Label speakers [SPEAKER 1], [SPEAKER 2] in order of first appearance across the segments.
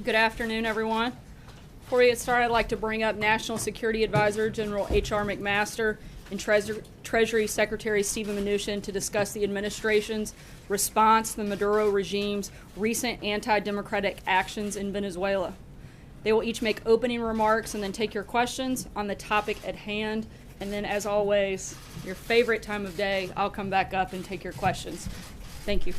[SPEAKER 1] Good afternoon, everyone. Before we get started, I'd like to bring up National Security Advisor General H.R. McMaster and Treasury Secretary Steven Mnuchin to discuss the administration's response to the Maduro regime's recent anti-democratic actions in Venezuela. They will each make opening remarks and then take your questions on the topic at hand. And then, as always, your favorite time of day, I'll come back up and take your questions. Thank you.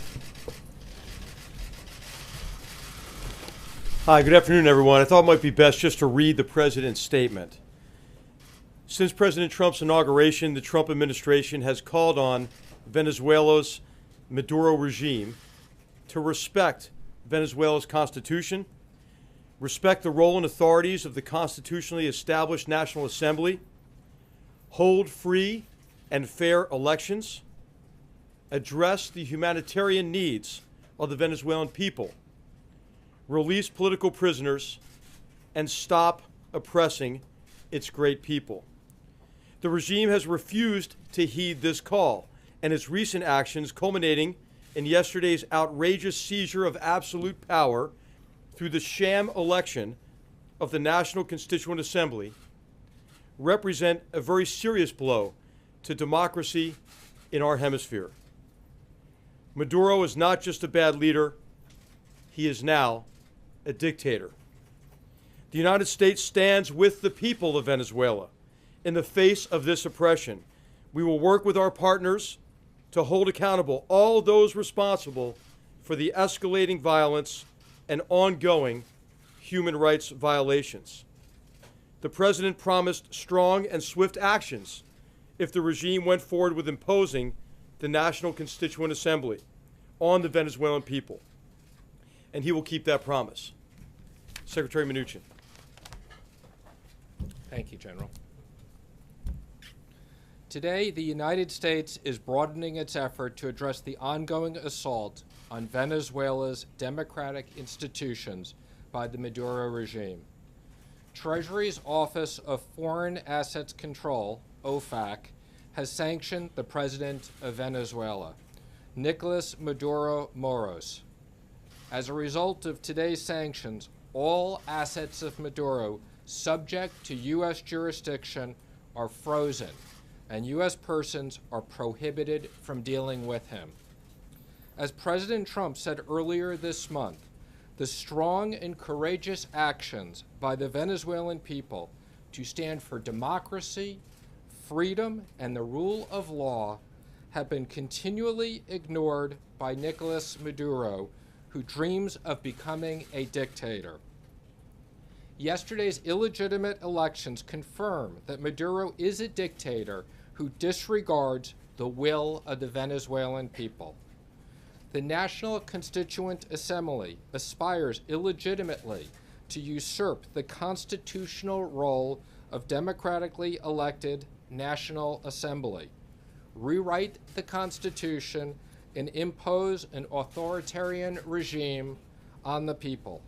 [SPEAKER 2] Hi, good afternoon, everyone. I thought it might be best just to read the president's statement. Since President Trump's inauguration, the Trump administration has called on Venezuela's Maduro regime to respect Venezuela's constitution, respect the role and authorities of the constitutionally established National Assembly, hold free and fair elections, address the humanitarian needs of the Venezuelan people, release political prisoners, and stop oppressing its great people. The regime has refused to heed this call, and its recent actions, culminating in yesterday's outrageous seizure of absolute power through the sham election of the National Constituent Assembly, represent a very serious blow to democracy in our hemisphere. Maduro is not just a bad leader, he is now a dictator. The United States stands with the people of Venezuela in the face of this oppression. We will work with our partners to hold accountable all those responsible for the escalating violence and ongoing human rights violations. The president promised strong and swift actions if the regime went forward with imposing the National Constituent Assembly on the Venezuelan people. And he will keep that promise. Secretary Mnuchin.
[SPEAKER 3] Thank you, General. Today, the United States is broadening its effort to address the ongoing assault on Venezuela's democratic institutions by the Maduro regime. Treasury's Office of Foreign Assets Control, OFAC, has sanctioned the president of Venezuela, Nicolas Maduro Moros. As a result of today's sanctions, all assets of Maduro subject to U.S. jurisdiction are frozen, and U.S. persons are prohibited from dealing with him. As President Trump said earlier this month, the strong and courageous actions by the Venezuelan people to stand for democracy, freedom, and the rule of law have been continually ignored by Nicolas Maduro, who dreams of becoming a dictator. Yesterday's illegitimate elections confirm that Maduro is a dictator who disregards the will of the Venezuelan people. The National Constituent Assembly aspires illegitimately to usurp the constitutional role of democratically elected National Assembly, rewrite the Constitution, and impose an authoritarian regime on the people.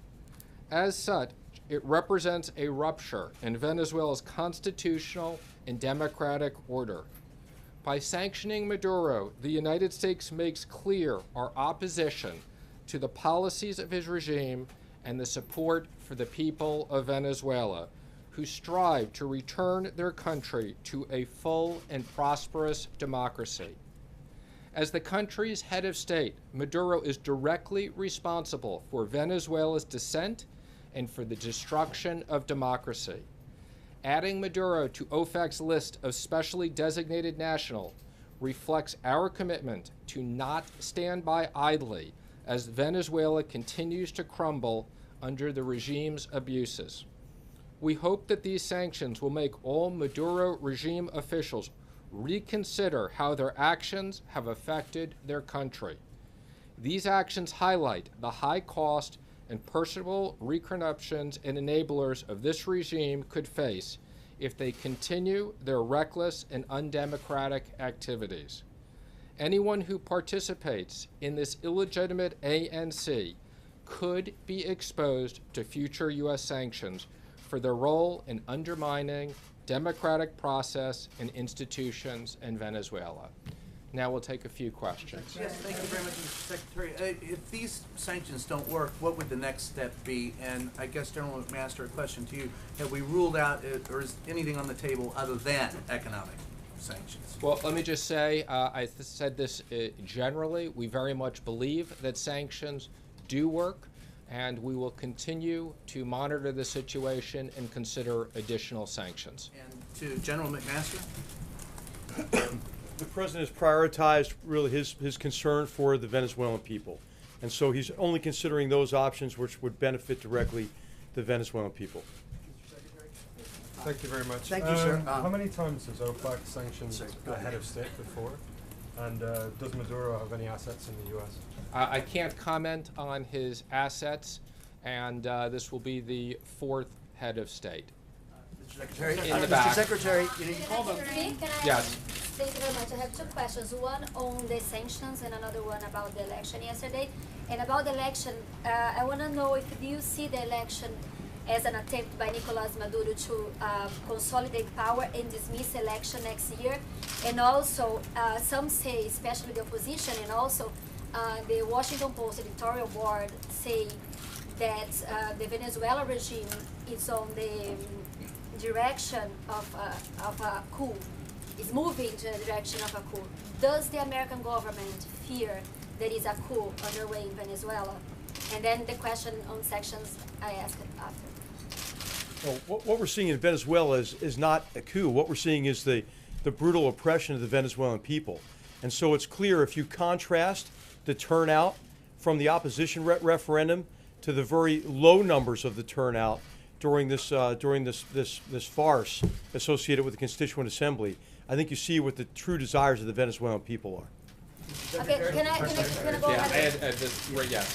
[SPEAKER 3] As such, it represents a rupture in Venezuela's constitutional and democratic order. By sanctioning Maduro, the United States makes clear our opposition to the policies of his regime and the support for the people of Venezuela, who strive to return their country to a full and prosperous democracy. As the country's head of state, Maduro is directly responsible for Venezuela's descent and for the destruction of democracy. Adding Maduro to OFAC's list of specially designated national reflects our commitment to not stand by idly as Venezuela continues to crumble under the regime's abuses. We hope that these sanctions will make all Maduro regime officials reconsider how their actions have affected their country. These actions highlight the high cost and personal repercussions and enablers of this regime could face if they continue their reckless and undemocratic activities. Anyone who participates in this illegitimate ANC could be exposed to future U.S. sanctions for their role in undermining democratic process and institutions in Venezuela. Now we'll take a few questions.
[SPEAKER 4] Yes, thank you very much, Mr. Secretary. If these sanctions don't work, what would the next step be? And I guess, General McMaster, a question to you. Have we ruled out, or is anything on the table other than economic sanctions?
[SPEAKER 3] Well, let me just say, I said this generally. We very much believe that sanctions do work, and we will continue to monitor the situation and consider additional sanctions.
[SPEAKER 4] And to General McMaster?
[SPEAKER 2] The president has prioritized really his concern for the Venezuelan people. And so he's only considering those options which would benefit directly the Venezuelan people.
[SPEAKER 5] Thank you very much.
[SPEAKER 6] Thank you, sir.
[SPEAKER 5] How many times has OPEC sanctioned a head of state before? And does Maduro have any assets in the U.S.?
[SPEAKER 3] I can't comment on his assets, and this will be the fourth head of state.
[SPEAKER 6] Mr. Secretary,
[SPEAKER 3] In the back.
[SPEAKER 6] Mr. Secretary, you called them.
[SPEAKER 3] Yes.
[SPEAKER 7] Thank you very much. I have two questions. One on the sanctions and another one about the election yesterday. And about the election, I want to know if you see the election as an attempt by Nicolas Maduro to consolidate power and dismiss election next year. And also, some say, especially the opposition, and also the Washington Post editorial board say that the Venezuela regime is on the direction of a coup, is moving to the direction of a coup. Does the American government fear there is a coup underway in Venezuela? And then the question on sanctions I asked after.
[SPEAKER 2] Well, what we're seeing in Venezuela is not a coup. What we're seeing is the brutal oppression of the Venezuelan people. And so it's clear if you contrast the turnout from the opposition referendum to the very low numbers of the turnout during this farce associated with the Constituent Assembly, I think you see what the true desires of the Venezuelan people are.
[SPEAKER 7] Okay, can I go
[SPEAKER 3] Yeah,
[SPEAKER 7] ahead?
[SPEAKER 3] yes.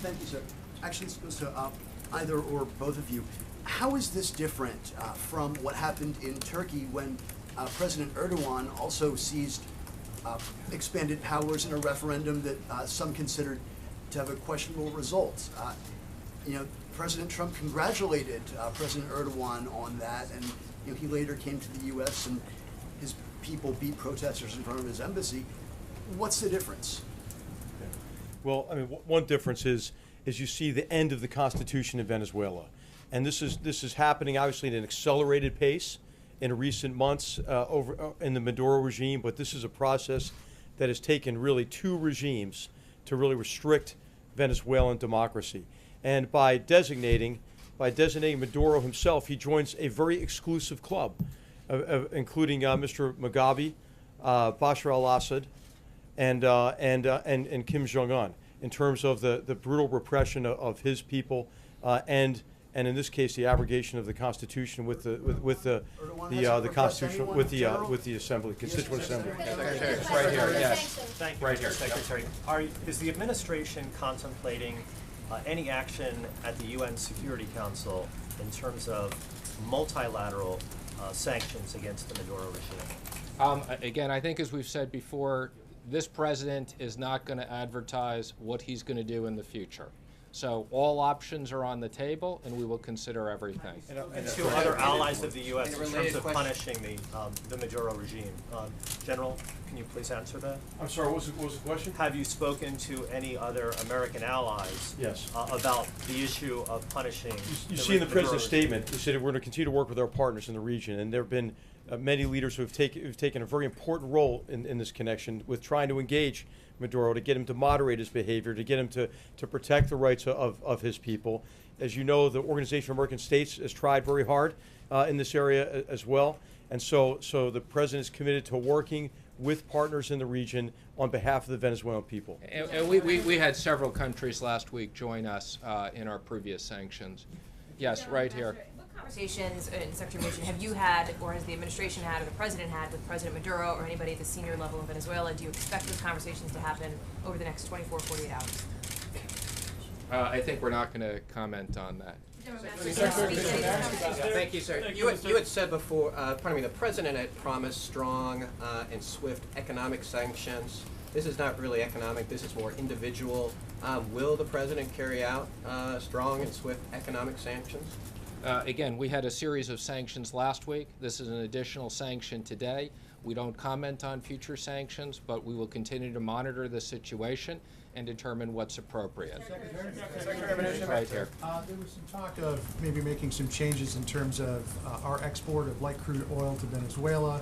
[SPEAKER 6] Thank you, sir. Actually, this goes to either or both of you. How is this different from what happened in Turkey when President Erdogan also seized expanded powers in a referendum that some considered to have a questionable result? President Trump congratulated President Erdogan on that, and he later came to the U.S. and his people beat protesters in front of his embassy. What's the difference?
[SPEAKER 2] Well, I mean, one difference is you see the end of the Constitution in Venezuela, and this is happening obviously at an accelerated pace in recent months in the Maduro regime. But this is a process that has taken really two regimes to really restrict Venezuelan democracy. And by designating Maduro himself, he joins a very exclusive club, including Mr. Mugabe, Bashar al-Assad, and Kim Jong-un, in terms of the brutal repression of his people, and in this case the abrogation of the Constitution with the Constitution with the Assembly, Constituent Assembly.
[SPEAKER 3] Right here, yes.
[SPEAKER 8] Thank you,
[SPEAKER 3] Right
[SPEAKER 8] Mr.
[SPEAKER 3] here.
[SPEAKER 8] Secretary. Is the administration contemplating any action at the UN Security Council in terms of multilateral sanctions against the Maduro regime?
[SPEAKER 3] Again, I think as we've said before, this president is not going to advertise what he's going to do in the future. So all options are on the table, and we will consider everything.
[SPEAKER 8] And to other allies of the U.S. in terms of punishing the Maduro regime. General, can you please answer that?
[SPEAKER 2] I'm sorry, what was the question?
[SPEAKER 8] Have you spoken to any other American allies
[SPEAKER 2] Yes.
[SPEAKER 8] about the issue of punishing
[SPEAKER 2] You
[SPEAKER 8] the
[SPEAKER 2] see in the
[SPEAKER 8] Maduro
[SPEAKER 2] president's
[SPEAKER 8] regime?
[SPEAKER 2] statement, he said we're going to continue to work with our partners in the region, and there have been many leaders who have taken a very important role in this connection with trying to engage Maduro, to get him to moderate his behavior, to get him to protect the rights of his people. As you know, the Organization of American States has tried very hard in this area as well, and so the president is committed to working with partners in the region on behalf of the Venezuelan people.
[SPEAKER 3] And we had several countries last week join us in our previous sanctions. Yes, right here.
[SPEAKER 9] What conversations, Secretary Mnuchin, have you had, or has the administration had, or the president had with President Maduro or anybody at the senior level in Venezuela? Do you expect those conversations to happen over the next 24, 48 hours?
[SPEAKER 3] I think we're not going to comment on that.
[SPEAKER 10] Thank you, sir. You had said before, the president had promised strong and swift economic sanctions. This is not really economic, this is more individual. Will the president carry out strong and swift economic sanctions?
[SPEAKER 3] Again, we had a series of sanctions last week. This is an additional sanction today. We don't comment on future sanctions, but we will continue to monitor the situation and determine what's appropriate. Right here.
[SPEAKER 11] There was some talk of maybe making some changes in terms of our export of light crude oil to Venezuela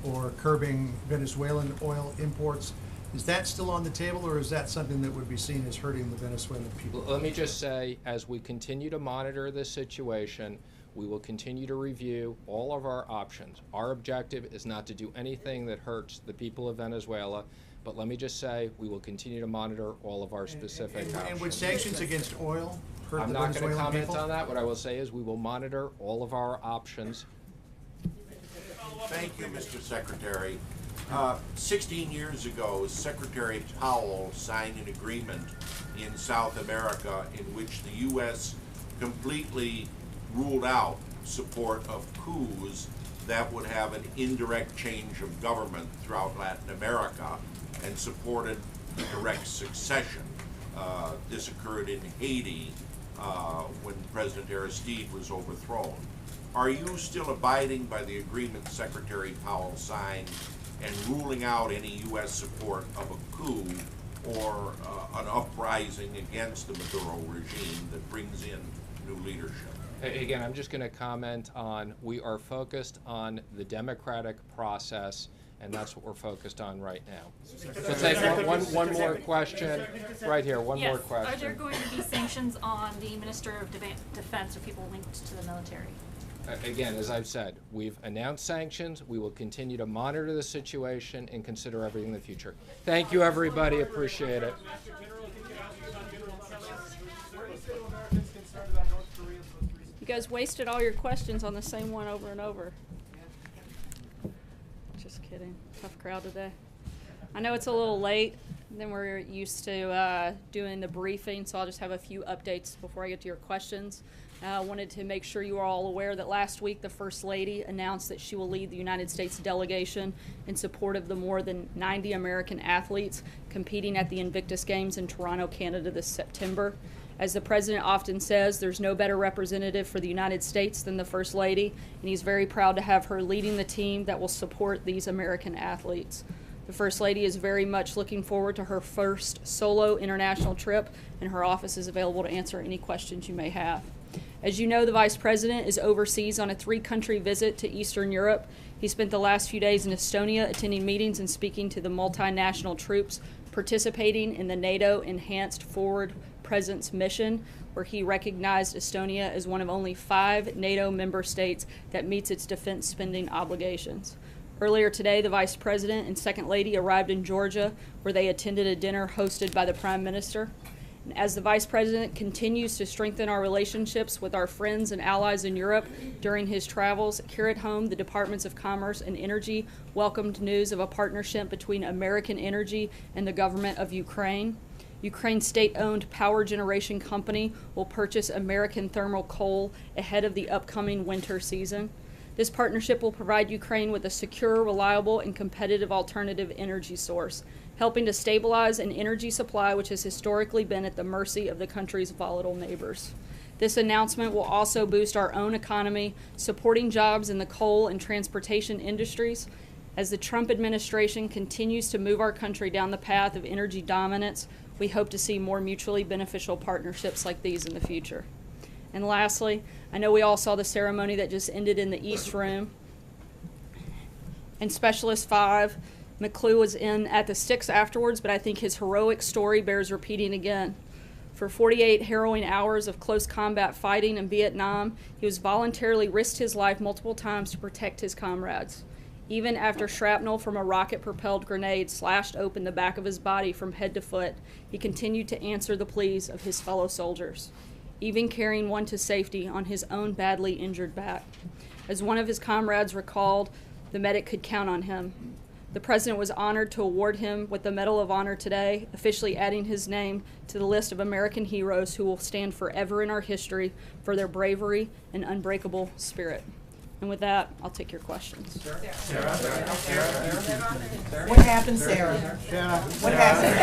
[SPEAKER 11] or curbing Venezuelan oil imports. Is that still on the table, or is that something that would be seen as hurting the Venezuelan people?
[SPEAKER 3] Let me just say, as we continue to monitor this situation, we will continue to review all of our options. Our objective is not to do anything that hurts the people of Venezuela, but let me just say, we will continue to monitor all of our specific options.
[SPEAKER 11] And would sanctions against oil hurt
[SPEAKER 3] I'm
[SPEAKER 11] the
[SPEAKER 3] not going to
[SPEAKER 11] Venezuelan
[SPEAKER 3] comment
[SPEAKER 11] people?
[SPEAKER 3] on that. What I will say is we will monitor all of our options.
[SPEAKER 12] Thank you, Mr. Secretary. 16 years ago, Secretary Powell signed an agreement in South America in which the U.S. completely ruled out support of coups that would have an indirect change of government throughout Latin America and supported direct succession. This occurred in Haiti when President Aristide was overthrown. Are you still abiding by the agreement Secretary Powell signed and ruling out any U.S. support of a coup or an uprising against the Maduro regime that brings in new leadership?
[SPEAKER 3] Again, I'm just going to comment on, we are focused on the democratic process, and that's what we're focused on right now. We'll take one more question. Right here, one more question.
[SPEAKER 13] Are there going to be sanctions on the Minister of Defense or people linked to the military?
[SPEAKER 3] Again, as I've said, we've announced sanctions. We will continue to monitor the situation and consider everything in the future. Thank you, everybody. Appreciate it.
[SPEAKER 1] You guys wasted all your questions on the same one over and over. Just kidding. Tough crowd today. I know it's a little late than we're used to doing the briefing, so I'll just have a few updates before I get to your questions. I wanted to make sure you are all aware that last week the First Lady announced that she will lead the United States delegation in support of the more than 90 American athletes competing at the Invictus Games in Toronto, Canada this September. As the President often says, there's no better representative for the United States than the First Lady, and he's very proud to have her leading the team that will support these American athletes. The First Lady is very much looking forward to her first solo international trip, and her office is available to answer any questions you may have. As you know, the Vice President is overseas on a 3-country visit to Eastern Europe. He spent the last few days in Estonia attending meetings and speaking to the multinational troops participating in the NATO Enhanced Forward Presence mission, where he recognized Estonia as one of only 5 NATO member states that meets its defense spending obligations. Earlier today, the Vice President and Second Lady arrived in Georgia, where they attended a dinner hosted by the Prime Minister. And as the Vice President continues to strengthen our relationships with our friends and allies in Europe during his travels, here at home, the Departments of Commerce and Energy welcomed news of a partnership between American Energy and the government of Ukraine. Ukraine's state-owned power generation company will purchase American thermal coal ahead of the upcoming winter season. This partnership will provide Ukraine with a secure, reliable, and competitive alternative energy source, helping to stabilize an energy supply which has historically been at the mercy of the country's volatile neighbors. This announcement will also boost our own economy, supporting jobs in the coal and transportation industries. As the Trump administration continues to move our country down the path of energy dominance, we hope to see more mutually beneficial partnerships like these in the future. And lastly, I know we all saw the ceremony that just ended in the East Room. And Specialist 5, McClue was in at the sticks afterwards, but I think his heroic story bears repeating again. For 48 harrowing hours of close combat fighting in Vietnam, he was voluntarily risked his life multiple times to protect his comrades. Even after shrapnel from a rocket-propelled grenade slashed open the back of his body from head to foot, he continued to answer the pleas of his fellow soldiers, even carrying one to safety on his own badly injured back. As one of his comrades recalled, the medic could count on him. The President was honored to award him with the Medal of Honor today, officially adding his name to the list of American heroes who will stand forever in our history for their bravery and unbreakable spirit. And with that, I'll take your questions.
[SPEAKER 14] What happened, Sarah? What happened?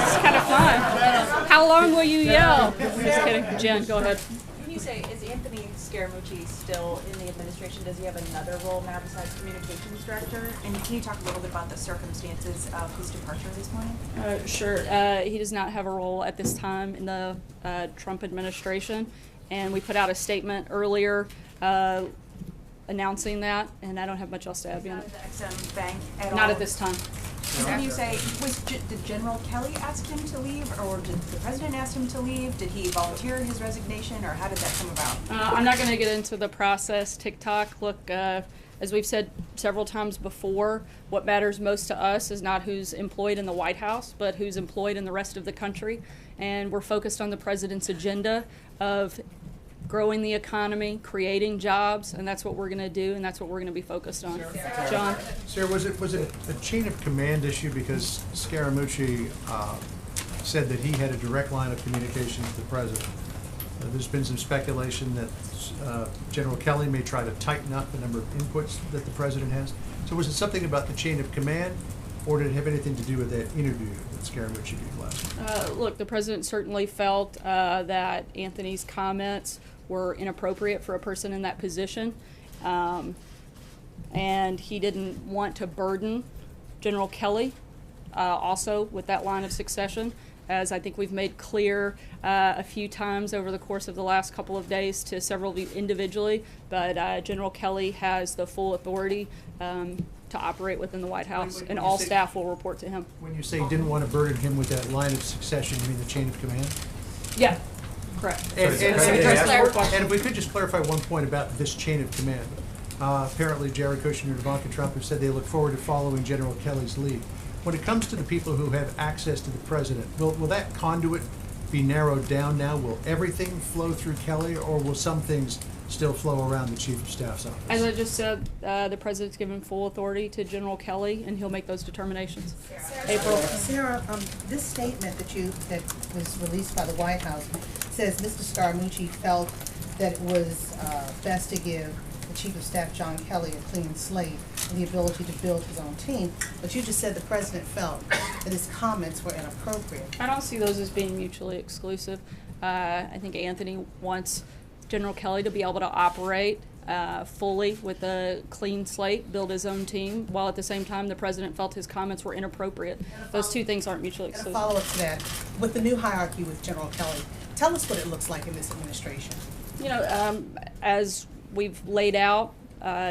[SPEAKER 1] It's kind of fun. How long will you yell? Just kidding. Jen, go ahead.
[SPEAKER 13] Can you
[SPEAKER 15] say, is Anthony Scaramucci still in the administration? Does he have another role now besides communications director? And can you talk a little bit about the circumstances of his departure this morning?
[SPEAKER 1] Sure. He does not have a role at this time in the Trump administration, and we put out a statement earlier announcing that, and I don't have much else to add beyond
[SPEAKER 15] Not
[SPEAKER 1] that.
[SPEAKER 15] at the Ex-Im Bank at all?
[SPEAKER 1] Not at this time.
[SPEAKER 15] Can you say, did General Kelly ask him to leave, or did the president ask him to leave? Did he volunteer his resignation, or how did that come about?
[SPEAKER 1] I'm not going to get into the process. TikTok, look, as we've said several times before, what matters most to us is not who's employed in the White House, but who's employed in the rest of the country. And we're focused on the president's agenda of growing the economy, creating jobs, and that's what we're going to do, and that's what we're going to be focused on. John?
[SPEAKER 11] Sarah, was it a chain of command issue because Scaramucci said that he had a direct line of communication with the president? There's been some speculation that General Kelly may try to tighten up the number of inputs that the president has. So was it something about the chain of command, or did it have anything to do with that interview that Scaramucci did last?
[SPEAKER 1] Look, the president certainly felt that Anthony's comments were inappropriate for a person in that position, and he didn't want to burden General Kelly also with that line of succession, as I think we've made clear a few times over the course of the last couple of days to several of you individually, but General Kelly has the full authority to operate within the White House, and all staff will report to him.
[SPEAKER 11] When you say you didn't want to burden him with that line of succession, you mean the chain of command?
[SPEAKER 1] Yeah, correct.
[SPEAKER 11] And if we could just clarify one point about this chain of command. Apparently Jared Kushner and Ivanka Trump have said they look forward to following General Kelly's lead. When it comes to the people who have access to the president, will that conduit be narrowed down now? Will everything flow through Kelly, or will some things still flow around the Chief of Staff's office?
[SPEAKER 1] As I just said, the president's given full authority to General Kelly, and he'll make those determinations. April?
[SPEAKER 14] Sarah, this statement that was released by the White House says Mr. Scaramucci felt that it was best to give the Chief of Staff, John Kelly, a clean slate and the ability to build his own team. But you just said the president felt that his comments were inappropriate.
[SPEAKER 1] I don't see those as being mutually exclusive. I think Anthony wants General Kelly to be able to operate fully with a clean slate, build his own team, while at the same time the president felt his comments were inappropriate. Those two things aren't mutually exclusive.
[SPEAKER 14] And a follow-up to that, with the new hierarchy with General Kelly, tell us what it looks like in this administration.
[SPEAKER 1] You know, as we've laid out,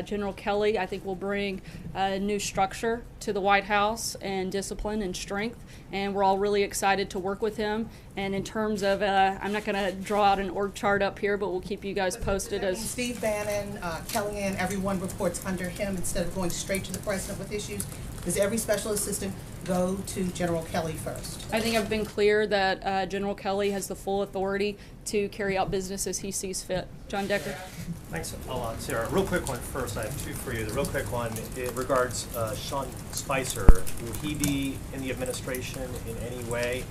[SPEAKER 1] General Kelly, I think, will bring a new structure to the White House and discipline and strength, and we're all really excited to work with him. And in terms of, I'm not going to draw out an org chart up here, but we'll keep you guys posted as
[SPEAKER 14] Steve Bannon, Kellyanne, everyone reports under him instead of going straight to the president with issues. Does every special assistant go to General Kelly first?
[SPEAKER 1] I think I've been clear that General Kelly has the full authority to carry out business as he sees fit. John Decker.
[SPEAKER 8] Thanks a lot, Sarah. Real quick one first. I have two for you. The real quick one, it regards Sean Spicer. Will he be in the administration in any way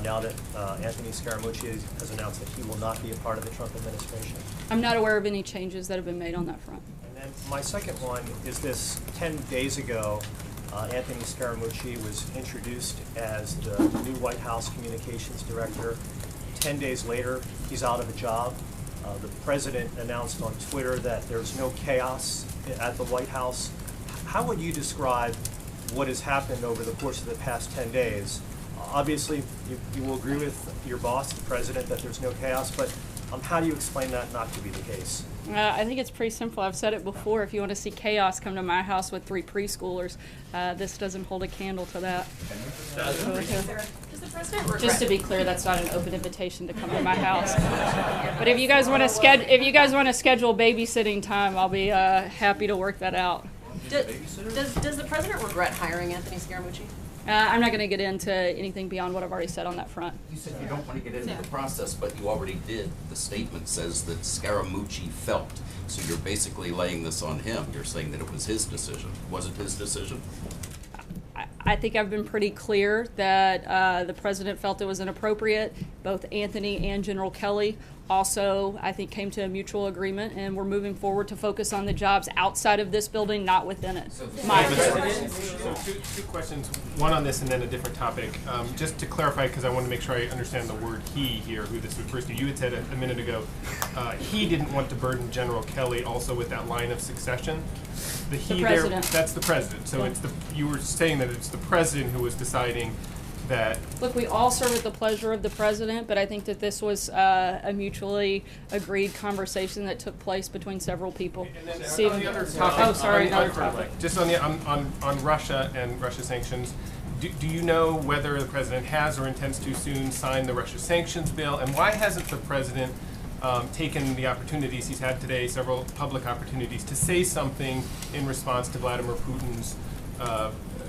[SPEAKER 8] now that Anthony Scaramucci has announced that he will not be a part of the Trump administration?
[SPEAKER 1] I'm not aware of any changes that have been made on that front.
[SPEAKER 8] And then my second one is this: 10 days ago, Anthony Scaramucci was introduced as the new White House communications director. 10 days later, he's out of a job. The president announced on Twitter that there's no chaos at the White House. How would you describe what has happened over the course of the past 10 days? Obviously, you will agree with your boss, the president, that there's no chaos, but how do you explain that not to be the case?
[SPEAKER 1] I think it's pretty simple. I've said it before. If you want to see chaos, come to my house with 3 preschoolers. This doesn't hold a candle to that.
[SPEAKER 9] Does the president regret?
[SPEAKER 1] Just to be clear, that's not an open invitation to come to my house. But if you guys want to schedule babysitting time, I'll be happy to work that out.
[SPEAKER 9] Does the president regret hiring Anthony Scaramucci?
[SPEAKER 1] I'm not going to get into anything beyond what I've already said on that front.
[SPEAKER 16] You said you don't want to get into the process, but you already did. The statement says that Scaramucci felt. So you're basically laying this on him. You're saying that it was his decision. Was it his decision?
[SPEAKER 1] I think I've been pretty clear that the president felt it was inappropriate. Both Anthony and General Kelly also, I think, came to a mutual agreement, and we're moving forward to focus on the jobs outside of this building, not within it.
[SPEAKER 17] So two questions, one on this and then a different topic. Just to clarify, because I want to make sure I understand the word he here, who this refers to. You had said a minute ago, he didn't want to burden General Kelly also with that line of succession. The he there, that's the president. So it's you were saying that it's the president who was deciding that.
[SPEAKER 1] Look, we all serve at the pleasure of the president, but I think that this was a mutually agreed conversation that took place between several people.
[SPEAKER 17] And then
[SPEAKER 1] Stephen,
[SPEAKER 17] on the other topic,
[SPEAKER 1] oh, sorry, another topic.
[SPEAKER 17] Just on the on Russia and Russia sanctions, do you know whether the president has or intends to soon sign the Russia sanctions bill, and why hasn't the president taken the opportunities he's had today, several public opportunities, to say something in response to Vladimir Putin's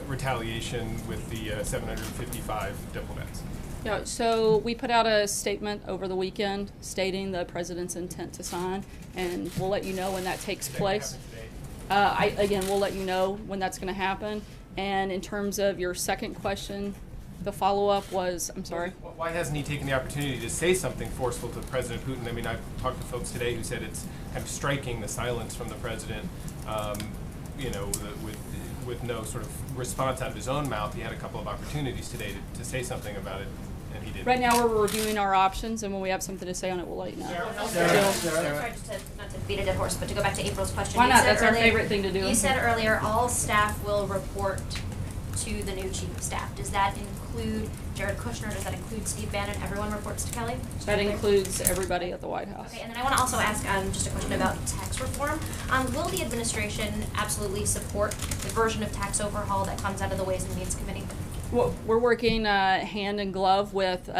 [SPEAKER 17] retaliation with the 755 diplomats?
[SPEAKER 1] Yeah, so we put out a statement over the weekend stating the president's intent to sign, and we'll let you know when that takes place. We'll let you know when that's going to happen. And in terms of your second question, the follow-up was, I'm sorry?
[SPEAKER 17] Why hasn't he taken the opportunity to say something forceful to President Putin? I mean, I've talked to folks today who said it's kind of striking, the silence from the president, with no sort of response out of his own mouth. He had a couple of opportunities today to say something about it, and he didn't.
[SPEAKER 1] Right now we're reviewing our options, and when we have something to say on it, we'll let you know.
[SPEAKER 7] Sorry, just not to beat a dead horse, but to go back to April's question.
[SPEAKER 1] Why not? That's our favorite thing to do.
[SPEAKER 7] You said earlier all staff will report to the new chief of staff. Does that include Jared Kushner? Does that include Steve Bannon? Everyone reports to Kelly?
[SPEAKER 1] That includes everybody at the White House.
[SPEAKER 7] Okay, and then I want to also ask just a question about tax reform. Will the administration absolutely support the version of tax overhaul that comes out of the Ways and Means Committee?
[SPEAKER 1] Well, we're working hand in glove with,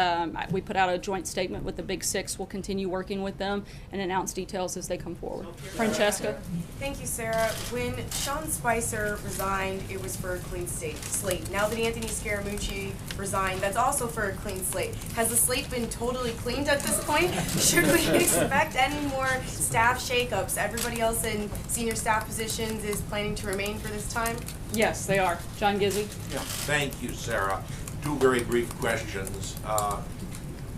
[SPEAKER 1] we put out a joint statement with the Big Six. We'll continue working with them and announce details as they come forward. Francesca?
[SPEAKER 18] Thank you, Sarah. When Sean Spicer resigned, it was for a clean slate. Now that Anthony Scaramucci resigned, that's also for a clean slate. Has the slate been totally cleaned at this point? Should we expect any more staff shakeups? Everybody else in senior staff positions is planning to remain for this time?
[SPEAKER 1] Yes, they are. John Gizzi?
[SPEAKER 12] Yeah. Thank you, Sarah. Two very brief questions.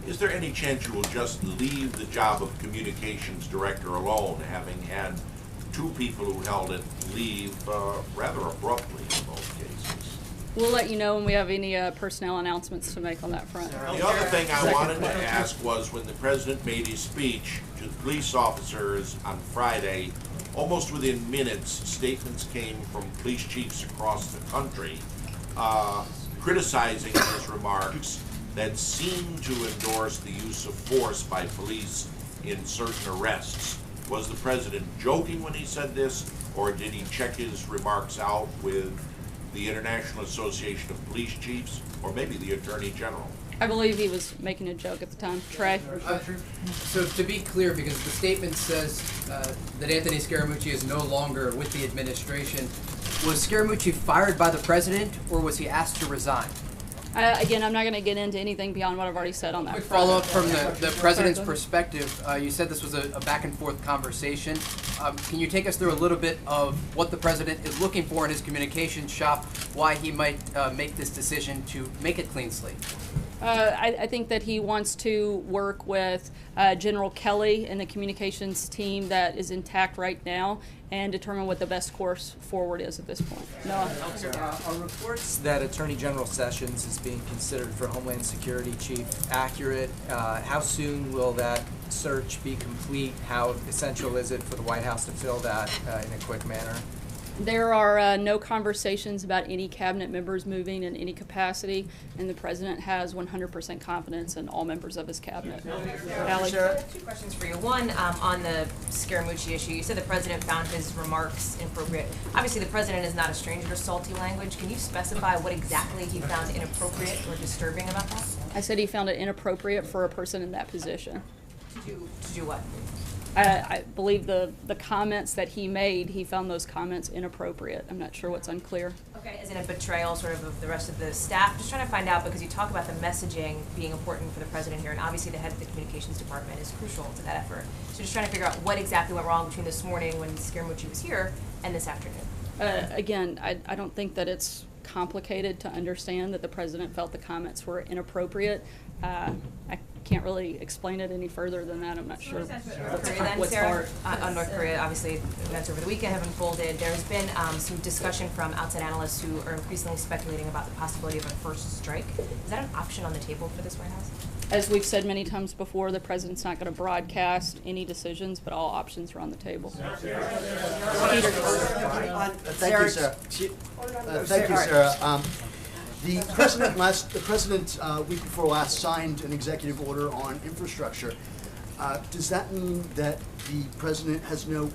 [SPEAKER 12] Is there any chance you will just leave the job of communications director alone, having had two people who held it leave rather abruptly in both cases?
[SPEAKER 1] We'll let you know when we have any personnel announcements to make on that front.
[SPEAKER 12] The other thing I wanted to ask was when the president made his speech to the police officers on Friday, almost within minutes, statements came from police chiefs across the country criticizing his remarks that seemed to endorse the use of force by police in certain arrests. Was the president joking when he said this, or did he check his remarks out with the International Association of Police Chiefs, or maybe the Attorney General?
[SPEAKER 1] I believe he was making a joke at the time. Trey?
[SPEAKER 19] So to be clear, because the statement says that Anthony Scaramucci is no longer with the administration, was Scaramucci fired by the president, or was he asked to resign?
[SPEAKER 1] Again, I'm not going to get into anything beyond what I've already said on that.
[SPEAKER 19] Quick follow-up from the president's perspective. You said this was a back-and-forth conversation. Can you take us through a little bit of what the president is looking for in his communications shop, why he might make this decision to make it clean slate?
[SPEAKER 1] I think that he wants to work with General Kelly and the communications team that is intact right now and determine what the best course forward is at this point. Noah?
[SPEAKER 20] Are reports that Attorney General Sessions is being considered for Homeland Security Chief accurate? How soon will that search be complete? How essential is it for the White House to fill that in a quick manner?
[SPEAKER 1] There are no conversations about any cabinet members moving in any capacity, and the president has 100% confidence in all members of his cabinet. Allie?
[SPEAKER 9] Two questions for you. One, on the Scaramucci issue, you said the president found his remarks inappropriate. Obviously, the president is not a stranger to salty language. Can you specify what exactly he found inappropriate or disturbing about that?
[SPEAKER 1] I said he found it inappropriate for a person in that position.
[SPEAKER 9] To do what?
[SPEAKER 1] I believe the comments that he made, he found those comments inappropriate. I'm not sure what's unclear.
[SPEAKER 9] Okay, as in a betrayal sort of the rest of the staff? Just trying to find out, because you talk about the messaging being important for the president here, and obviously the head of the communications department is crucial to that effort. So just trying to figure out what exactly went wrong between this morning when Scaramucci was here and this afternoon.
[SPEAKER 1] Again, I don't think that it's complicated to understand that the president felt the comments were inappropriate. I can't really explain it any further than that. I'm not sure what's hard.
[SPEAKER 9] On North Korea, obviously, events over the weekend have unfolded. There's been some discussion from outside analysts who are increasingly speculating about the possibility of a first strike. Is that an option on the table for this White House?
[SPEAKER 1] As we've said many times before, the president's not going to broadcast any decisions, but all options are on the table.
[SPEAKER 6] Thank you, Sarah. Thank you, Sarah. The president week before last signed an executive order on infrastructure. Does that mean that the president has not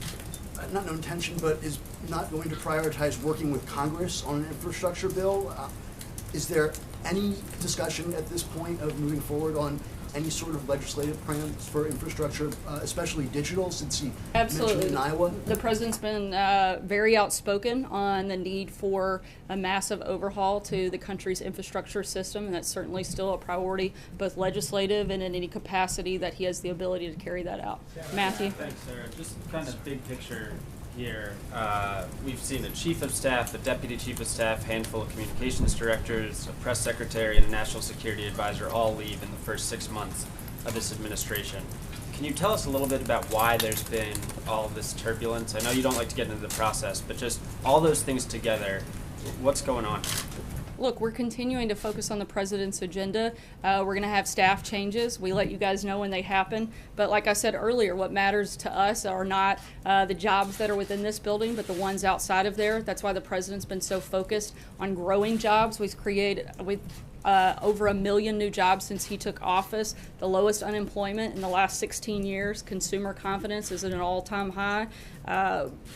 [SPEAKER 6] no intention, but is not going to prioritize working with Congress on an infrastructure bill? Is there any discussion at this point of moving forward on any sort of legislative plans for infrastructure, especially digital, since he mentioned in Iowa?
[SPEAKER 1] The president's been very outspoken on the need for a massive overhaul to the country's infrastructure system, and that's certainly still a priority, both legislative and in any capacity that he has the ability to carry that out. Matthew?
[SPEAKER 21] Thanks, Sarah. Just kind of big picture here. We've seen the chief of staff, the deputy chief of staff, handful of communications directors, a press secretary, and a national security advisor all leave in the first 6 months of this administration. Can you tell us a little bit about why there's been all of this turbulence? I know you don't like to get into the process, but just all those things together, what's going on?
[SPEAKER 1] Look, we're continuing to focus on the president's agenda. We're going to have staff changes. We let you guys know when they happen. But like I said earlier, what matters to us are not the jobs that are within this building, but the ones outside of there. That's why the president's been so focused on growing jobs. We've created over 1 million new jobs since he took office, the lowest unemployment in the last 16 years. Consumer confidence is at an all-time high.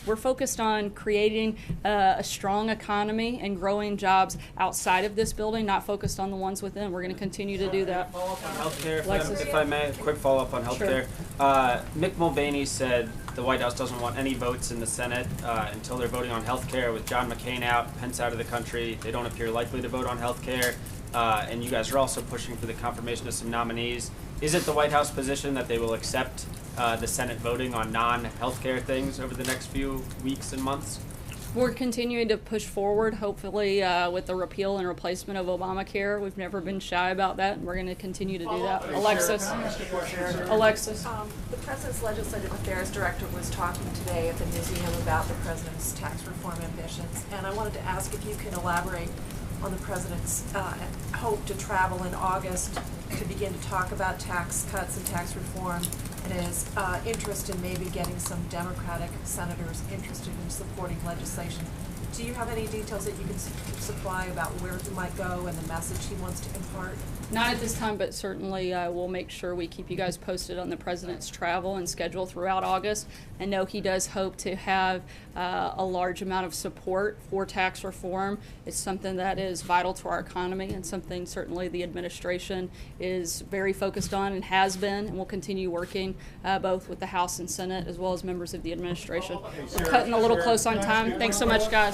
[SPEAKER 1] We're focused on creating a strong economy and growing jobs outside of this building, not focused on the ones within. We're going to continue to do that.
[SPEAKER 21] Healthcare, if I may, a quick follow-up on healthcare.
[SPEAKER 1] Sure.
[SPEAKER 21] Mick Mulvaney said the White House doesn't want any votes in the Senate until they're voting on healthcare. With John McCain out, Pence out of the country, they don't appear likely to vote on healthcare. And you guys are also pushing for the confirmation of some nominees. Is it the White House position that they will accept the Senate voting on non-healthcare things over the next few weeks and months?
[SPEAKER 1] We're continuing to push forward, hopefully, with the repeal and replacement of Obamacare. We've never been shy about that, and we're going to continue to do that. Alexis. Alexis.
[SPEAKER 22] The President's Legislative Affairs Director was talking today at the museum about the President's tax reform ambitions, and I wanted to ask if you can elaborate on the President's hope to travel in August to begin to talk about tax cuts and tax reform, and his interest in maybe getting some Democratic senators interested in supporting legislation. Do you have any details that you can supply about where he might go and the message he wants to impart?
[SPEAKER 1] Not at this time, but certainly we'll make sure we keep you guys posted on the president's travel and schedule throughout August. I know he does hope to have a large amount of support for tax reform. It's something that is vital to our economy and something certainly the administration is very focused on and has been and will continue working both with the House and Senate as well as members of the administration. We're cutting a little close on time. Thanks so much, guys.